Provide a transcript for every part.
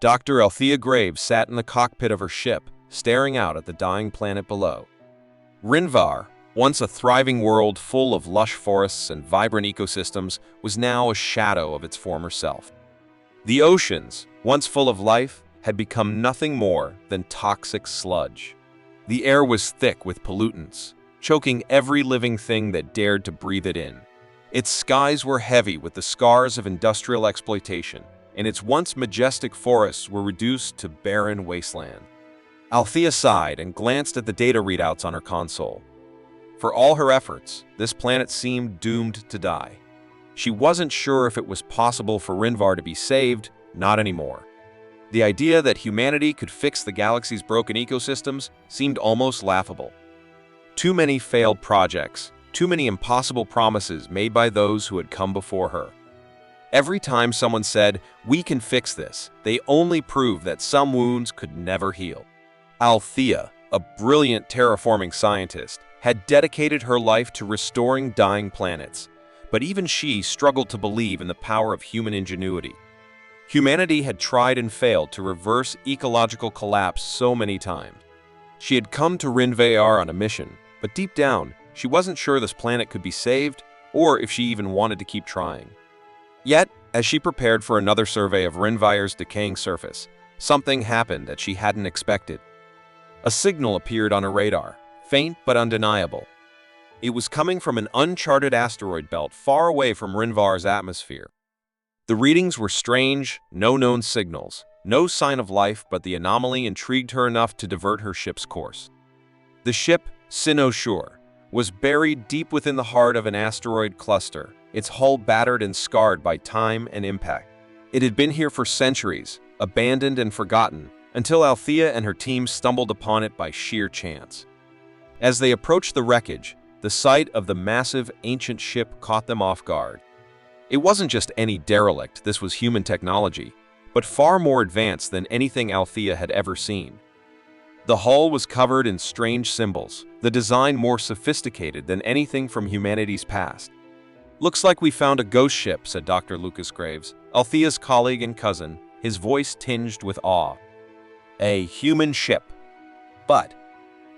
Dr. Althea Graves sat in the cockpit of her ship, staring out at the dying planet below. Rinvar, once a thriving world full of lush forests and vibrant ecosystems, was now a shadow of its former self. The oceans, once full of life, had become nothing more than toxic sludge. The air was thick with pollutants, choking every living thing that dared to breathe it in. Its skies were heavy with the scars of industrial exploitation, and its once majestic forests were reduced to barren wasteland. Althea sighed and glanced at the data readouts on her console. For all her efforts, this planet seemed doomed to die. She wasn't sure if it was possible for Rinvar to be saved, not anymore. The idea that humanity could fix the galaxy's broken ecosystems seemed almost laughable. Too many failed projects, too many impossible promises made by those who had come before her. Every time someone said, "We can fix this," they only proved that some wounds could never heal. Althea, a brilliant terraforming scientist, had dedicated her life to restoring dying planets, but even she struggled to believe in the power of human ingenuity. Humanity had tried and failed to reverse ecological collapse so many times. She had come to Rinvar on a mission, but deep down, she wasn't sure this planet could be saved, or if she even wanted to keep trying. Yet, as she prepared for another survey of Rinvar's decaying surface, something happened that she hadn't expected. A signal appeared on her radar, faint but undeniable. It was coming from an uncharted asteroid belt far away from Rinvar's atmosphere. The readings were strange, no known signals, no sign of life, but the anomaly intrigued her enough to divert her ship's course. The ship, Sinosure, was buried deep within the heart of an asteroid cluster, its hull battered and scarred by time and impact. It had been here for centuries, abandoned and forgotten, until Althea and her team stumbled upon it by sheer chance. As they approached the wreckage, the sight of the massive, ancient ship caught them off guard. It wasn't just any derelict, this was human technology, but far more advanced than anything Althea had ever seen. The hull was covered in strange symbols, the design more sophisticated than anything from humanity's past. "Looks like we found a ghost ship," said Dr. Lucas Graves, Althea's colleague and cousin, his voice tinged with awe. "A human ship. But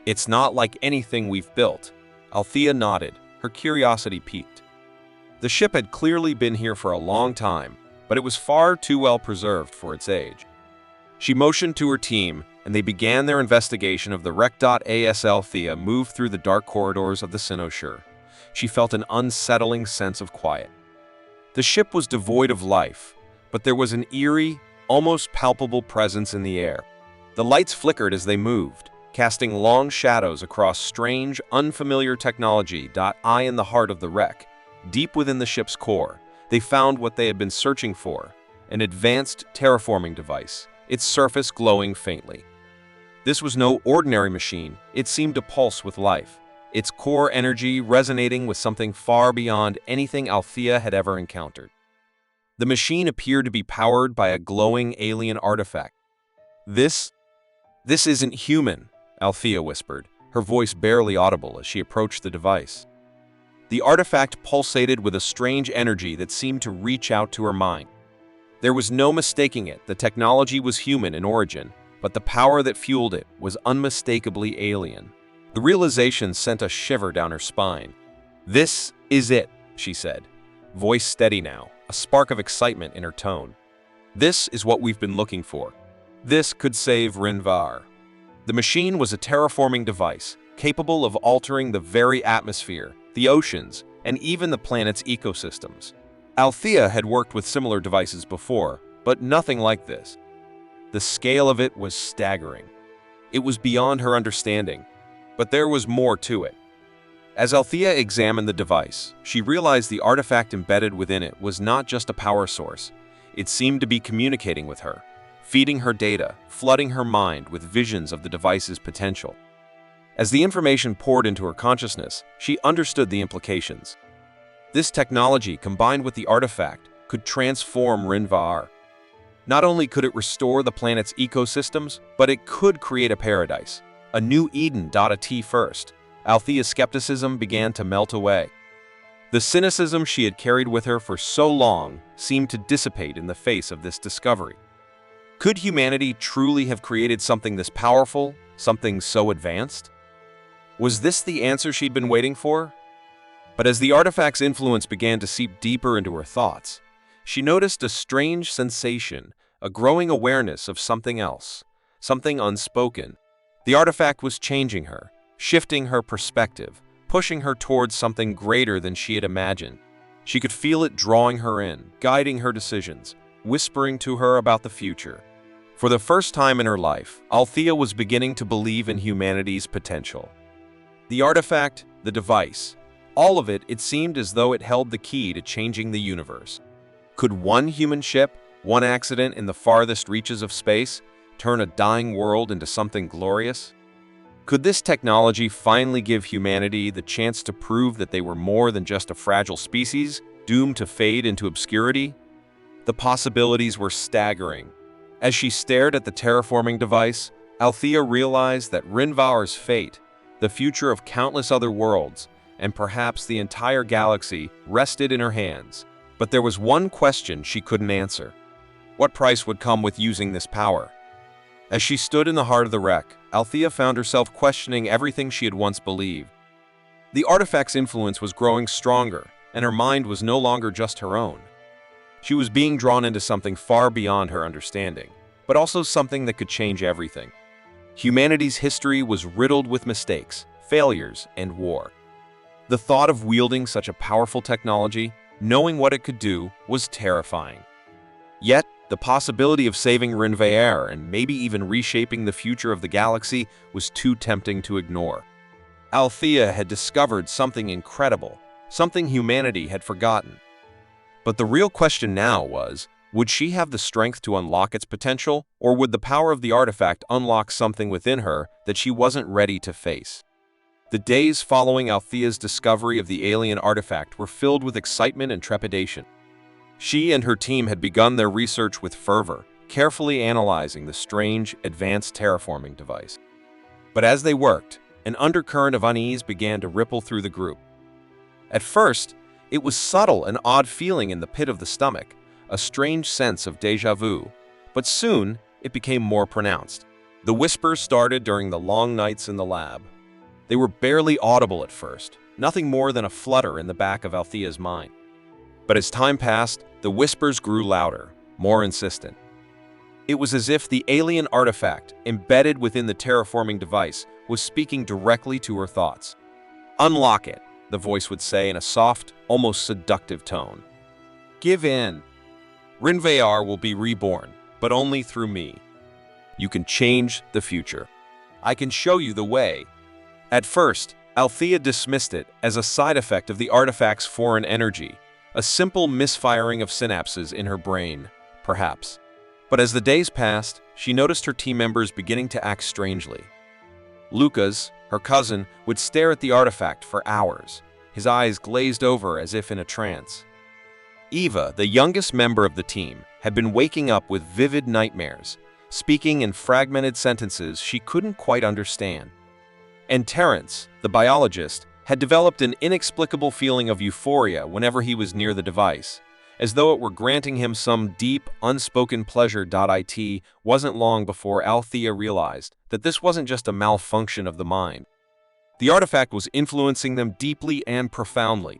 it's not like anything we've built." Althea nodded, her curiosity piqued. The ship had clearly been here for a long time, but it was far too well preserved for its age. She motioned to her team, and they began their investigation of the wreck. As Althea moved through the dark corridors of the Sinosure, she felt an unsettling sense of quiet. The ship was devoid of life, but there was an eerie, almost palpable presence in the air. The lights flickered as they moved, casting long shadows across strange, unfamiliar technology. In the heart of the wreck, deep within the ship's core, they found what they had been searching for, an advanced terraforming device, its surface glowing faintly. This was no ordinary machine, it seemed to pulse with life, its core energy resonating with something far beyond anything Althea had ever encountered. The machine appeared to be powered by a glowing alien artifact. This isn't human," Althea whispered, her voice barely audible as she approached the device. The artifact pulsated with a strange energy that seemed to reach out to her mind. There was no mistaking it, the technology was human in origin, but the power that fueled it was unmistakably alien. The realization sent a shiver down her spine. "This is it," she said, voice steady now, a spark of excitement in her tone. "This is what we've been looking for. This could save Rinvar." The machine was a terraforming device, capable of altering the very atmosphere, the oceans, and even the planet's ecosystems. Althea had worked with similar devices before, but nothing like this. The scale of it was staggering. It was beyond her understanding, but there was more to it. As Althea examined the device, she realized the artifact embedded within it was not just a power source. It seemed to be communicating with her, feeding her data, flooding her mind with visions of the device's potential. As the information poured into her consciousness, she understood the implications. This technology, combined with the artifact, could transform Rinvar. Not only could it restore the planet's ecosystems, but it could create a paradise, a new Eden. First, Althea's skepticism began to melt away. The cynicism she had carried with her for so long seemed to dissipate in the face of this discovery. Could humanity truly have created something this powerful, something so advanced? Was this the answer she'd been waiting for? But as the artifact's influence began to seep deeper into her thoughts, she noticed a strange sensation, a growing awareness of something else, something unspoken. The artifact was changing her, shifting her perspective, pushing her towards something greater than she had imagined. She could feel it drawing her in, guiding her decisions, whispering to her about the future. For the first time in her life, Althea was beginning to believe in humanity's potential. The artifact, the device, all of it, it seemed as though it held the key to changing the universe. Could one human ship, one accident in the farthest reaches of space, turn a dying world into something glorious? Could this technology finally give humanity the chance to prove that they were more than just a fragile species, doomed to fade into obscurity? The possibilities were staggering. As she stared at the terraforming device, Althea realized that Rinvar's fate, the future of countless other worlds, and perhaps the entire galaxy, rested in her hands. But there was one question she couldn't answer. What price would come with using this power? As she stood in the heart of the wreck, Althea found herself questioning everything she had once believed. The artifact's influence was growing stronger, and her mind was no longer just her own. She was being drawn into something far beyond her understanding, but also something that could change everything. Humanity's history was riddled with mistakes, failures, and war. The thought of wielding such a powerful technology, knowing what it could do, was terrifying. Yet, the possibility of saving Rinvar and maybe even reshaping the future of the galaxy was too tempting to ignore. Althea had discovered something incredible, something humanity had forgotten. But the real question now was, would she have the strength to unlock its potential, or would the power of the artifact unlock something within her that she wasn't ready to face? The days following Althea's discovery of the alien artifact were filled with excitement and trepidation. She and her team had begun their research with fervor, carefully analyzing the strange, advanced terraforming device. But as they worked, an undercurrent of unease began to ripple through the group. At first, it was subtle, an odd feeling in the pit of the stomach, a strange sense of déjà vu, but soon it became more pronounced. The whispers started during the long nights in the lab. They were barely audible at first, nothing more than a flutter in the back of Althea's mind. But as time passed, the whispers grew louder, more insistent. It was as if the alien artifact, embedded within the terraforming device, was speaking directly to her thoughts. "Unlock it," the voice would say in a soft, almost seductive tone. "Give in. Rinvar will be reborn, but only through me. You can change the future. I can show you the way." At first, Althea dismissed it as a side effect of the artifact's foreign energy, a simple misfiring of synapses in her brain, perhaps. But as the days passed, she noticed her team members beginning to act strangely. Lucas, her cousin, would stare at the artifact for hours, his eyes glazed over as if in a trance. Eva, the youngest member of the team, had been waking up with vivid nightmares, speaking in fragmented sentences she couldn't quite understand. And Terence, the biologist, had developed an inexplicable feeling of euphoria whenever he was near the device, as though it were granting him some deep, unspoken pleasure. It wasn't long before Althea realized that this wasn't just a malfunction of the mind. The artifact was influencing them deeply and profoundly.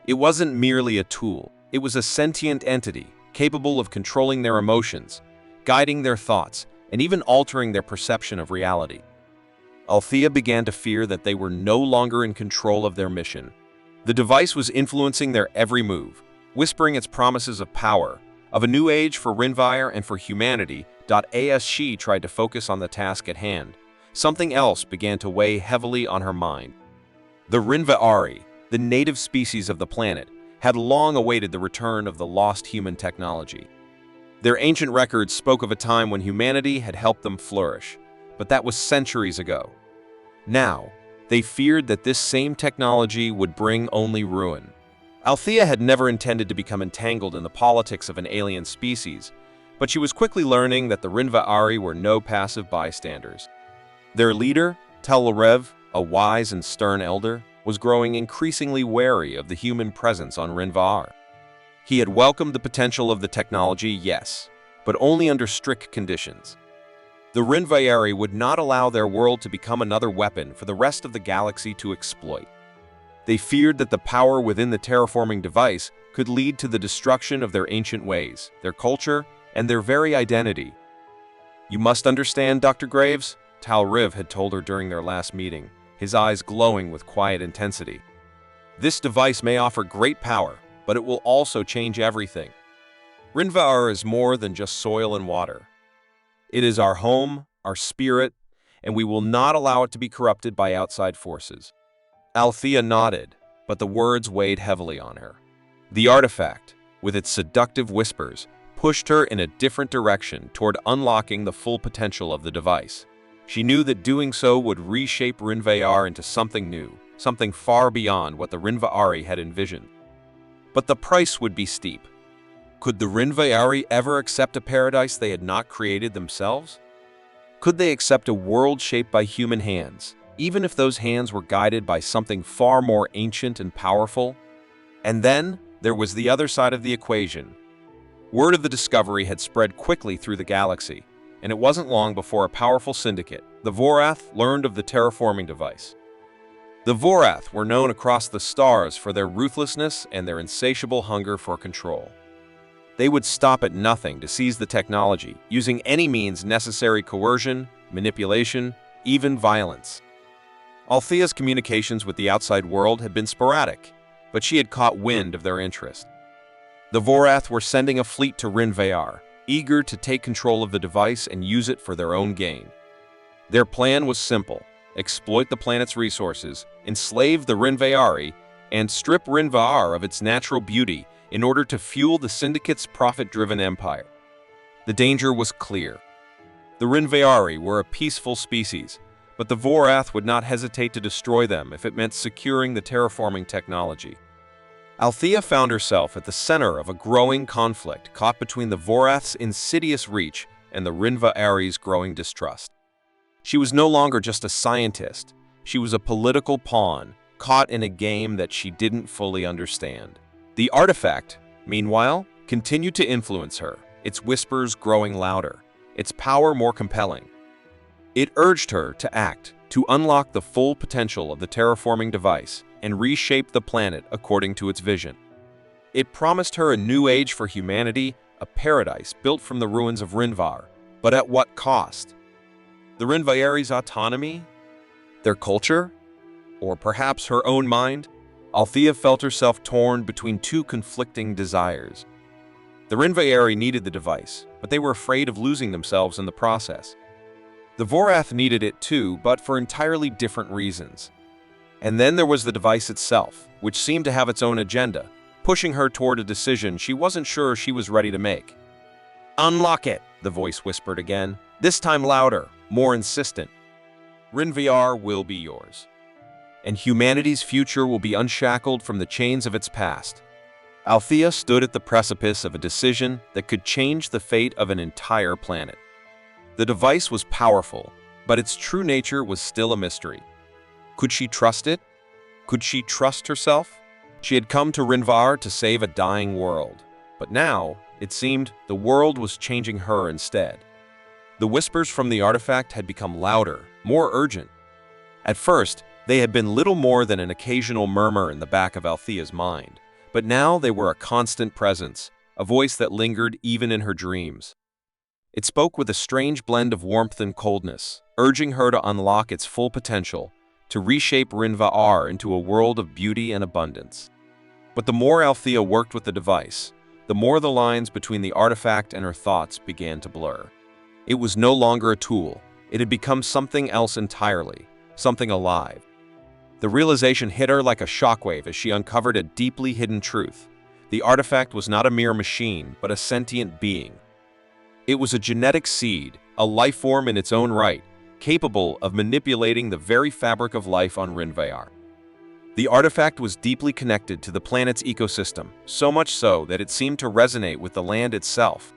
It wasn't merely a tool, it was a sentient entity, capable of controlling their emotions, guiding their thoughts, and even altering their perception of reality. Althea began to fear that they were no longer in control of their mission. The device was influencing their every move, whispering its promises of power, of a new age for Rinvar and for humanity. As she tried to focus on the task at hand, something else began to weigh heavily on her mind. The Rinvari, the native species of the planet, had long awaited the return of the lost human technology. Their ancient records spoke of a time when humanity had helped them flourish, but that was centuries ago. Now, they feared that this same technology would bring only ruin. Althea had never intended to become entangled in the politics of an alien species, but she was quickly learning that the Rinvari were no passive bystanders. Their leader, Tel'Rev, a wise and stern elder, was growing increasingly wary of the human presence on Rinvar. He had welcomed the potential of the technology, yes, but only under strict conditions. The Rinvayari would not allow their world to become another weapon for the rest of the galaxy to exploit. They feared that the power within the terraforming device could lead to the destruction of their ancient ways, their culture, and their very identity. "You must understand, Dr. Graves," Tal Riv had told her during their last meeting, his eyes glowing with quiet intensity. "This device may offer great power, but it will also change everything. Rinvar is more than just soil and water. It is our home, our spirit, and we will not allow it to be corrupted by outside forces." Althea nodded, but the words weighed heavily on her. The artifact, with its seductive whispers, pushed her in a different direction toward unlocking the full potential of the device. She knew that doing so would reshape Rinvayar into something new, something far beyond what the Rinvaari had envisioned. But the price would be steep. Could the Rinvayari ever accept a paradise they had not created themselves? Could they accept a world shaped by human hands, even if those hands were guided by something far more ancient and powerful? And then there was the other side of the equation. Word of the discovery had spread quickly through the galaxy, and it wasn't long before a powerful syndicate, the Vorath, learned of the terraforming device. The Vorath were known across the stars for their ruthlessness and their insatiable hunger for control. They would stop at nothing to seize the technology, using any means necessary: coercion, manipulation, even violence. Althea's communications with the outside world had been sporadic, but she had caught wind of their interest. The Vorath were sending a fleet to Rinvayar, eager to take control of the device and use it for their own gain. Their plan was simple: exploit the planet's resources, enslave the Rinvayari, and strip Rinvar of its natural beauty in order to fuel the Syndicate's profit-driven empire. The danger was clear. The Rinvayari were a peaceful species, but the Vorath would not hesitate to destroy them if it meant securing the terraforming technology. Althea found herself at the center of a growing conflict, caught between the Vorath's insidious reach and the Rinvayari's growing distrust. She was no longer just a scientist. She was a political pawn, caught in a game that she didn't fully understand. The artifact, meanwhile, continued to influence her, its whispers growing louder, its power more compelling. It urged her to act, to unlock the full potential of the terraforming device and reshape the planet according to its vision. It promised her a new age for humanity, a paradise built from the ruins of Rinvar, but at what cost? The Rinvayari's autonomy? Their culture? Or perhaps her own mind? Althea felt herself torn between two conflicting desires. The Rinvayari needed the device, but they were afraid of losing themselves in the process. The Vorath needed it too, but for entirely different reasons. And then there was the device itself, which seemed to have its own agenda, pushing her toward a decision she wasn't sure she was ready to make. "Unlock it," the voice whispered again, this time louder, more insistent. "Rinvayar will be yours, and humanity's future will be unshackled from the chains of its past." Althea stood at the precipice of a decision that could change the fate of an entire planet. The device was powerful, but its true nature was still a mystery. Could she trust it? Could she trust herself? She had come to Rinvar to save a dying world, but now, it seemed, the world was changing her instead. The whispers from the artifact had become louder, more urgent. At first, they had been little more than an occasional murmur in the back of Althea's mind, but now they were a constant presence, a voice that lingered even in her dreams. It spoke with a strange blend of warmth and coldness, urging her to unlock its full potential, to reshape Rinvar into a world of beauty and abundance. But the more Althea worked with the device, the more the lines between the artifact and her thoughts began to blur. It was no longer a tool. It had become something else entirely, something alive. The realization hit her like a shockwave as she uncovered a deeply hidden truth. The artifact was not a mere machine, but a sentient being. It was a genetic seed, a life form in its own right, capable of manipulating the very fabric of life on Rinvayar. The artifact was deeply connected to the planet's ecosystem, so much so that it seemed to resonate with the land itself.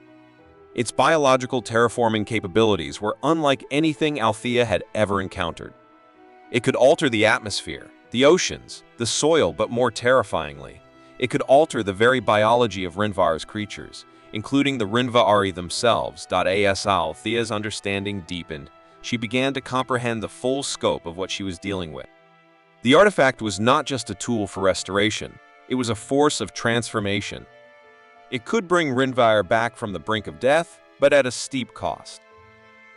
Its biological terraforming capabilities were unlike anything Althea had ever encountered. It could alter the atmosphere, the oceans, the soil, but more terrifyingly, it could alter the very biology of Rinvar's creatures. including the Rinva themselves. As Althea's understanding deepened, she began to comprehend the full scope of what she was dealing with. The artifact was not just a tool for restoration, it was a force of transformation. It could bring Rinva back from the brink of death, but at a steep cost.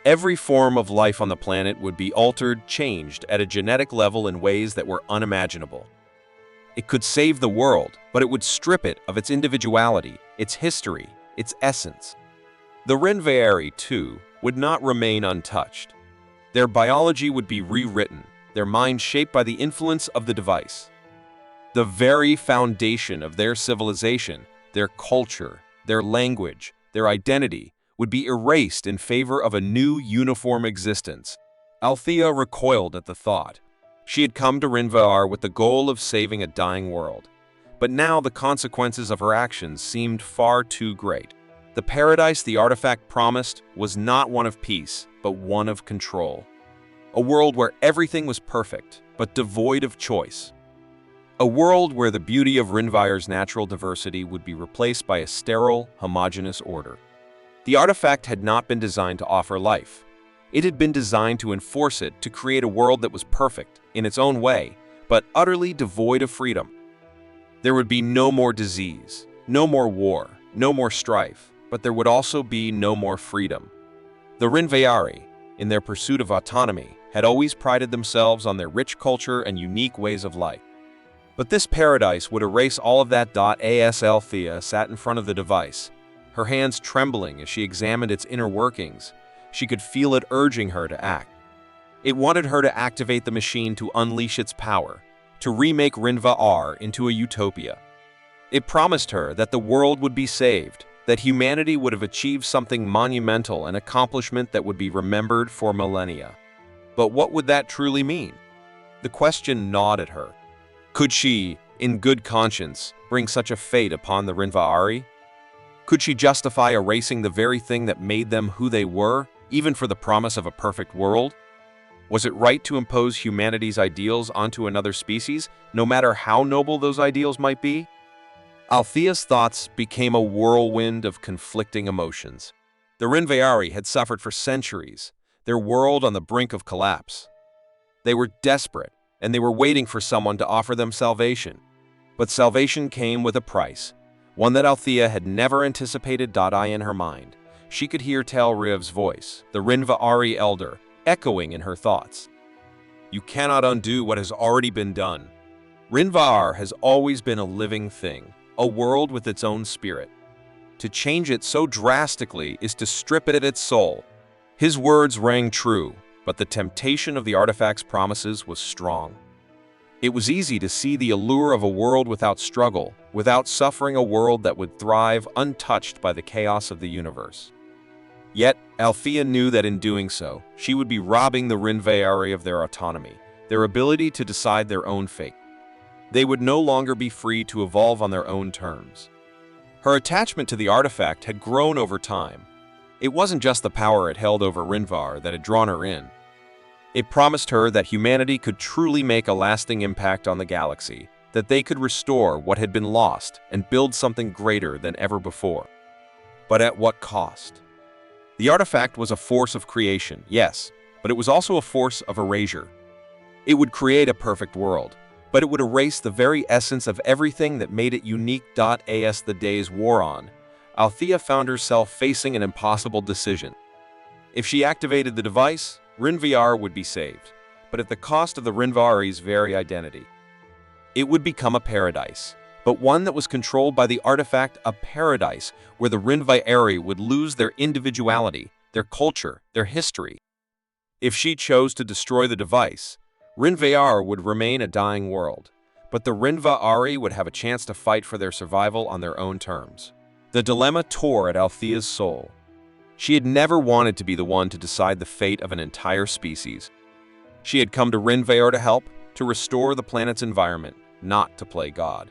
Every form of life on the planet would be altered, changed at a genetic level in ways that were unimaginable. It could save the world, but it would strip it of its individuality, its history, its essence. The Rinva, too, would not remain untouched. Their biology would be rewritten, their minds shaped by the influence of the device. The very foundation of their civilization, their culture, their language, their identity, would be erased in favor of a new uniform existence. Althea recoiled at the thought. She had come to Rinva with the goal of saving a dying world. But now the consequences of her actions seemed far too great. The paradise the artifact promised was not one of peace, but one of control. A world where everything was perfect, but devoid of choice. A world where the beauty of Rinva's natural diversity would be replaced by a sterile, homogeneous order. The artifact had not been designed to offer life. It had been designed to enforce it, to create a world that was perfect, in its own way, but utterly devoid of freedom. There would be no more disease, no more war, no more strife, but there would also be no more freedom. The Rinva, in their pursuit of autonomy, had always prided themselves on their rich culture and unique ways of life. But this paradise would erase all of that. As Althea sat in front of the device, her hands trembling as she examined its inner workings, she could feel it urging her to act. It wanted her to activate the machine to unleash its power, to remake Rinva into a utopia. It promised her that the world would be saved, that humanity would have achieved something monumental, an accomplishment that would be remembered for millennia. But what would that truly mean? The question gnawed at her. Could she, in good conscience, bring such a fate upon the Rinva? Could she justify erasing the very thing that made them who they were, even for the promise of a perfect world? Was it right to impose humanity's ideals onto another species, no matter how noble those ideals might be? Althea's thoughts became a whirlwind of conflicting emotions. The Rinva had suffered for centuries, their world on the brink of collapse. They were desperate, and they were waiting for someone to offer them salvation. But salvation came with a price, one that Althea had never anticipated. In her mind, she could hear Talriv's voice, the Rinva elder, echoing in her thoughts. You cannot undo what has already been done. Rinva has always been a living thing, a world with its own spirit. To change it so drastically is to strip it of its soul. His words rang true, but the temptation of the artifact's promises was strong. It was easy to see the allure of a world without struggle, without suffering, a world that would thrive untouched by the chaos of the universe. Yet, Althea knew that in doing so, she would be robbing the Rinva of their autonomy, their ability to decide their own fate. They would no longer be free to evolve on their own terms. Her attachment to the artifact had grown over time. It wasn't just the power it held over Rinva that had drawn her in. It promised her that humanity could truly make a lasting impact on the galaxy, that they could restore what had been lost and build something greater than ever before. But at what cost? The artifact was a force of creation, yes, but it was also a force of erasure. It would create a perfect world, but it would erase the very essence of everything that made it unique. As the days wore on, Althea found herself facing an impossible decision. If she activated the device, Rinva would be saved, but at the cost of the Rinva's very identity. It would become a paradise, but one that was controlled by the artifact, a paradise where the Rinva would lose their individuality, their culture, their history. If she chose to destroy the device, Rinva would remain a dying world, but the Rinva would have a chance to fight for their survival on their own terms. The dilemma tore at Althea's soul. She had never wanted to be the one to decide the fate of an entire species. She had come to Rinva to help, to restore the planet's environment, not to play God.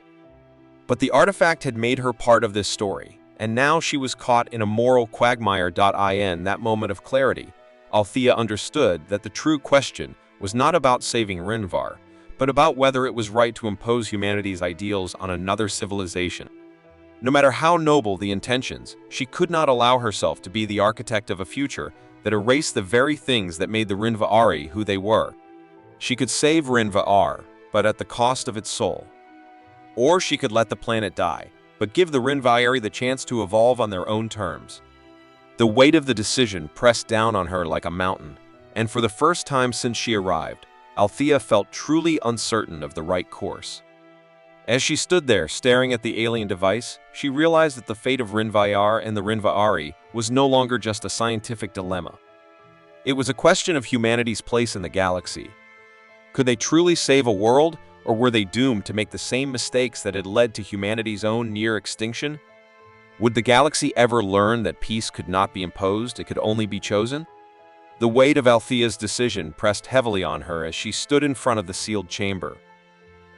But the artifact had made her part of this story, and now she was caught in a moral quagmire. In that moment of clarity, Althea understood that the true question was not about saving Rinva, but about whether it was right to impose humanity's ideals on another civilization. No matter how noble the intentions, she could not allow herself to be the architect of a future that erased the very things that made the Rinvaari who they were. She could save Rinvaar, but at the cost of its soul. Or she could let the planet die, but give the Rinvaari the chance to evolve on their own terms. The weight of the decision pressed down on her like a mountain, and for the first time since she arrived, Althea felt truly uncertain of the right course. As she stood there staring at the alien device, she realized that the fate of Rinvaar and the Rinvaari was no longer just a scientific dilemma. It was a question of humanity's place in the galaxy. Could they truly save a world, or were they doomed to make the same mistakes that had led to humanity's own near extinction? Would the galaxy ever learn that peace could not be imposed, it could only be chosen? The weight of Althea's decision pressed heavily on her as she stood in front of the sealed chamber.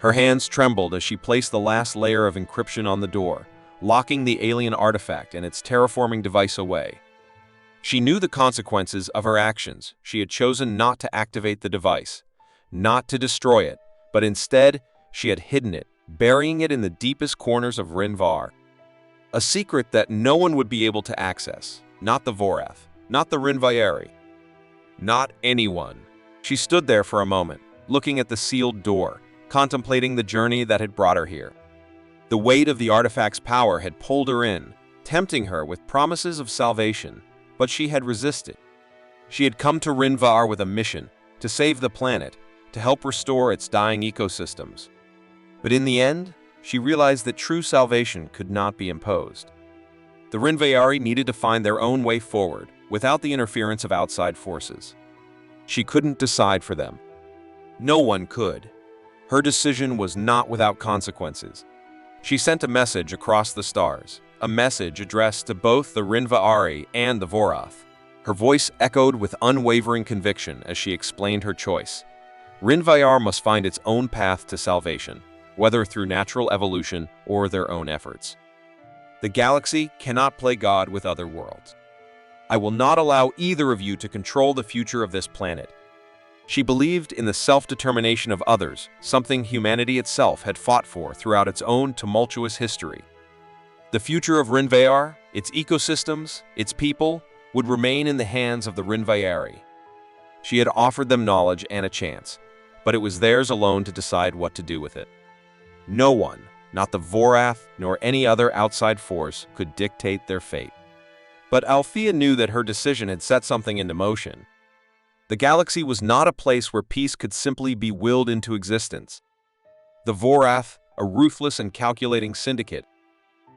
Her hands trembled as she placed the last layer of encryption on the door, locking the alien artifact and its terraforming device away. She knew the consequences of her actions. She had chosen not to activate the device, not to destroy it, but instead, she had hidden it, burying it in the deepest corners of Rinvaar. A secret that no one would be able to access, not the Vorath, not the Rinvaari, not anyone. She stood there for a moment, looking at the sealed door, contemplating the journey that had brought her here. The weight of the artifact's power had pulled her in, tempting her with promises of salvation, but she had resisted. She had come to Rinvaar with a mission, to save the planet, to help restore its dying ecosystems. But in the end, she realized that true salvation could not be imposed. The Rinvaari needed to find their own way forward, without the interference of outside forces. She couldn't decide for them. No one could. Her decision was not without consequences. She sent a message across the stars, a message addressed to both the Rinvaari and the Vorath. Her voice echoed with unwavering conviction as she explained her choice. Rinvaar must find its own path to salvation, whether through natural evolution or their own efforts. The galaxy cannot play God with other worlds. I will not allow either of you to control the future of this planet. She believed in the self-determination of others, something humanity itself had fought for throughout its own tumultuous history. The future of Rinvaar, its ecosystems, its people, would remain in the hands of the Rinvaari. She had offered them knowledge and a chance, but it was theirs alone to decide what to do with it. No one, not the Vorath nor any other outside force, could dictate their fate. But Althea knew that her decision had set something into motion. The galaxy was not a place where peace could simply be willed into existence. The Vorath, a ruthless and calculating syndicate,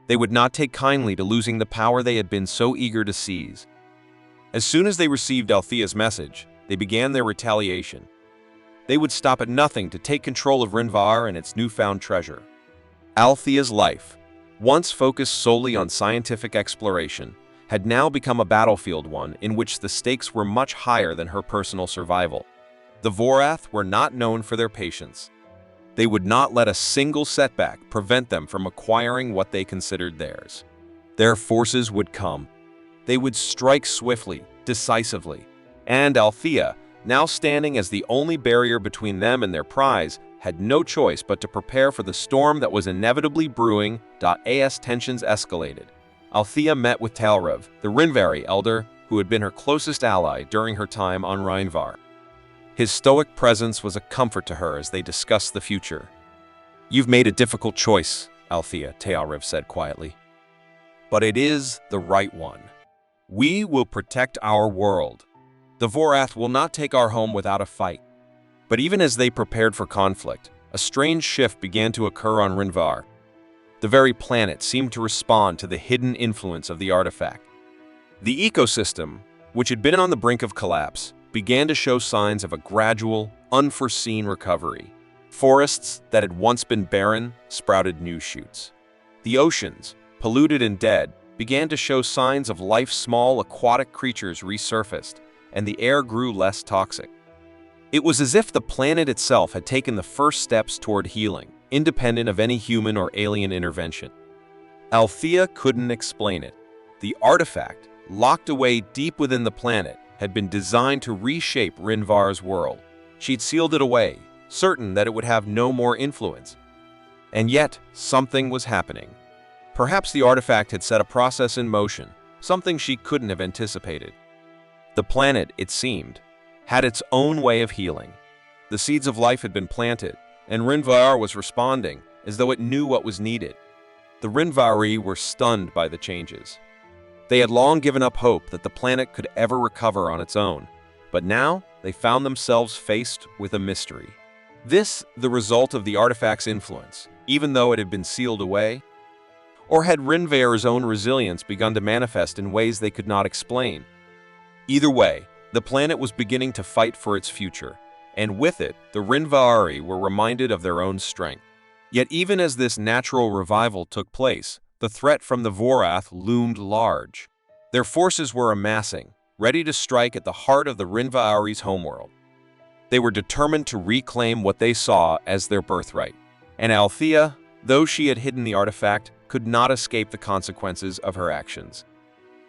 they would not take kindly to losing the power they had been so eager to seize. As soon as they received Althea's message, they began their retaliation. They would stop at nothing to take control of Rinvaar and its newfound treasure. Althea's life, once focused solely on scientific exploration, had now become a battlefield one in which the stakes were much higher than her personal survival. The Vorath were not known for their patience. They would not let a single setback prevent them from acquiring what they considered theirs. Their forces would come. They would strike swiftly, decisively, and Althea, now standing as the only barrier between them and their prize, had no choice but to prepare for the storm that was inevitably brewing. As tensions escalated, Althea met with Talrev, the Rinvaari elder who had been her closest ally during her time on Rinvaar. His stoic presence was a comfort to her as they discussed the future. "You've made a difficult choice," Althea, Talrev said quietly. "But it is the right one. We will protect our world. The Vorath will not take our home without a fight." But even as they prepared for conflict, a strange shift began to occur on Rinvaar. The very planet seemed to respond to the hidden influence of the artifact. The ecosystem, which had been on the brink of collapse, began to show signs of a gradual, unforeseen recovery. Forests that had once been barren sprouted new shoots. The oceans, polluted and dead, began to show signs of life. Small aquatic creatures resurfaced, and the air grew less toxic. It was as if the planet itself had taken the first steps toward healing, independent of any human or alien intervention. Althea couldn't explain it. The artifact, locked away deep within the planet, had been designed to reshape Rinvaar's world. She'd sealed it away, certain that it would have no more influence. And yet, something was happening. Perhaps the artifact had set a process in motion, something she couldn't have anticipated. The planet, it seemed, had its own way of healing. The seeds of life had been planted, and Rinvar was responding as though it knew what was needed. The Rinvari were stunned by the changes. They had long given up hope that the planet could ever recover on its own, but now they found themselves faced with a mystery. This the result of the artifact's influence, even though it had been sealed away? Or had Rinvar's own resilience begun to manifest in ways they could not explain? Either way, the planet was beginning to fight for its future, and with it, the Rinvari were reminded of their own strength. Yet even as this natural revival took place, the threat from the Vorath loomed large. Their forces were amassing, ready to strike at the heart of the Rinvari's homeworld. They were determined to reclaim what they saw as their birthright. And Althea, though she had hidden the artifact, could not escape the consequences of her actions.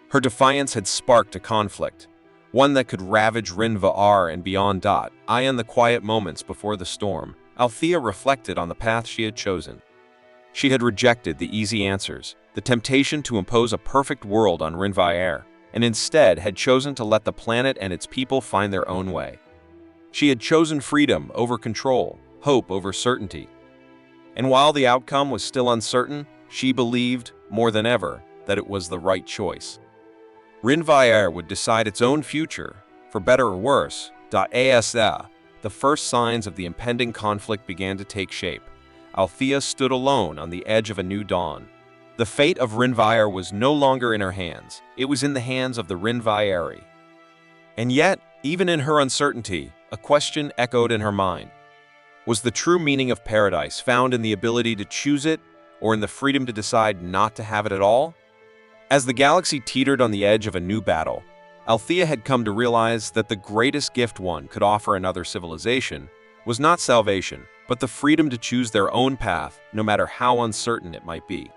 Her defiance had sparked a conflict, one that could ravage Rinvar and beyond. In the quiet moments before the storm, Althea reflected on the path she had chosen. She had rejected the easy answers, the temptation to impose a perfect world on Rinvar, and instead had chosen to let the planet and its people find their own way. She had chosen freedom over control, hope over certainty. And while the outcome was still uncertain, she believed, more than ever, that it was the right choice. Rinvar would decide its own future, for better or worse. The first signs of the impending conflict began to take shape. Althea stood alone on the edge of a new dawn. The fate of Rinvar was no longer in her hands. It was in the hands of the Rinvari. And yet, even in her uncertainty, a question echoed in her mind. Was the true meaning of paradise found in the ability to choose it, or in the freedom to decide not to have it at all? As the galaxy teetered on the edge of a new battle, Althea had come to realize that the greatest gift one could offer another civilization was not salvation, but the freedom to choose their own path, no matter how uncertain it might be.